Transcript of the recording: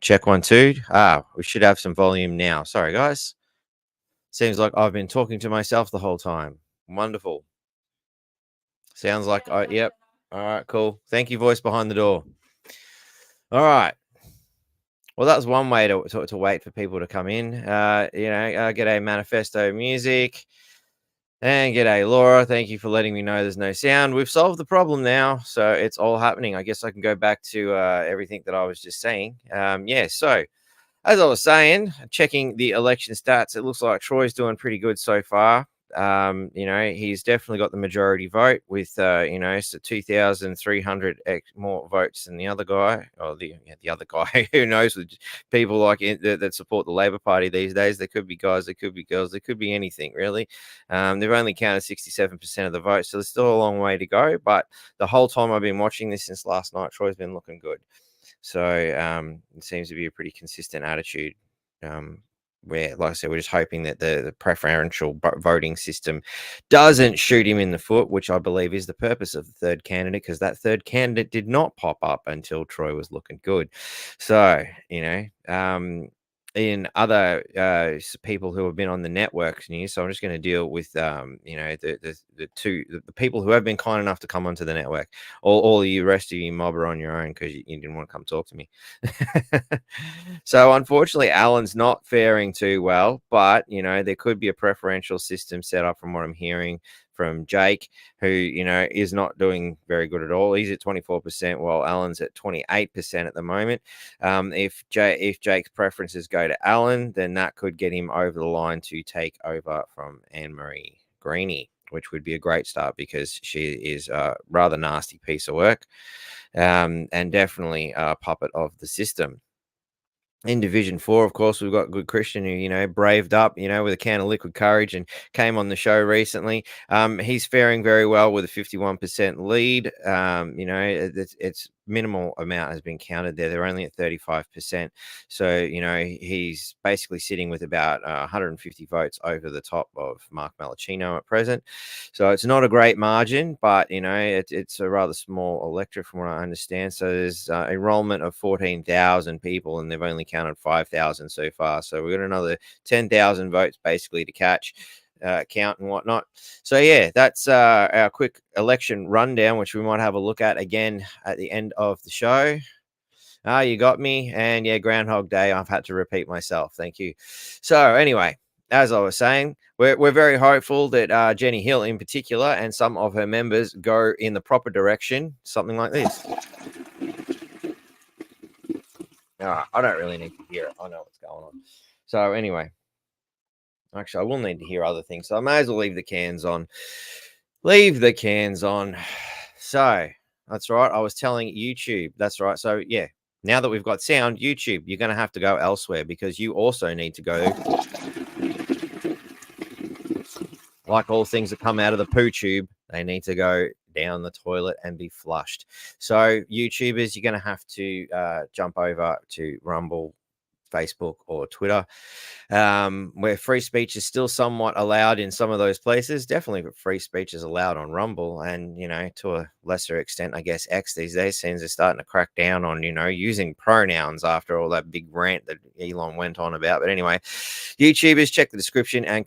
Check 1, 2. We should have some volume now. Sorry, guys. Seems like I've been talking to myself the whole time. Wonderful. Sounds like yep. All right, cool. Thank you, voice behind the door. All right. Well, that was one way to wait for people to come in. G'day Manifesto Music. And g'day Laura. Thank you for letting me know there's no sound. We've solved the problem now, so it's all happening. I guess I can go back to everything that I was just saying. So as I was saying, checking the election stats, it looks like Troy's doing pretty good so far. He's definitely got the majority vote with, so 2,300 more votes than the other guy, or the other guy. Who knows? With people like that support the Labor Party these days, there could be guys, there could be girls, there could be anything really. They've only counted 67% of the votes, so there's still a long way to go. But the whole time I've been watching this since last night, Troy's been looking good. So it seems to be a pretty consistent attitude. Where, like I said, we're just hoping that the preferential voting system doesn't shoot him in the foot, which I believe is the purpose of the third candidate, because that third candidate did not pop up until Troy was looking good. So, in other people who have been on the network news, so I'm just going to deal with the people who have been kind enough to come onto the network. All of you rest of you mob are on your own because you didn't want to come talk to me. So unfortunately, Alan's not faring too well, but there could be a preferential system set up from what I'm hearing from Jake, who is not doing very good at all. He's at 24%, while Alan's at 28% at the moment. If Jake's preferences go to Alan, then that could get him over the line to take over from Anne-Marie Greenie, which would be a great start because she is a rather nasty piece of work, and definitely a puppet of the system. In Division 4, of course, we've got Good Christian who, braved up, with a can of liquid courage and came on the show recently. He's faring very well with a 51% lead. It's minimal amount has been counted there. They're only at 35%. So, he's basically sitting with about 150 votes over the top of Mark Malachino at present. So it's not a great margin, but, it's a rather small electorate from what I understand. So there's enrollment of 14,000 people, and they've only counted 5,000 so far. So we've got another 10,000 votes basically to count and whatnot. So yeah, that's our quick election rundown, which we might have a look at again at the end of the show. You got me. And yeah, Groundhog Day, I've had to repeat myself. Thank you. So anyway, as I was saying, we're very hopeful that Jenny Hill in particular and some of her members go in the proper direction, something like this. I don't really need to hear it. I know what's going on. So anyway, actually, I will need to hear other things. So I may as well leave the cans on. Leave the cans on. So that's right. I was telling YouTube. That's right. So yeah, now that we've got sound, YouTube, you're going to have to go elsewhere because you also need to go. Like all things that come out of the poo tube, they need to go down the toilet and be flushed. So YouTubers, you're going to have to jump over to Rumble, Facebook, or Twitter, where free speech is still somewhat allowed in some of those places. Definitely free speech is allowed on Rumble, and to a lesser extent, I guess X these days seems they're starting to crack down on using pronouns after all that big rant that Elon went on about. But anyway, YouTubers, check the description and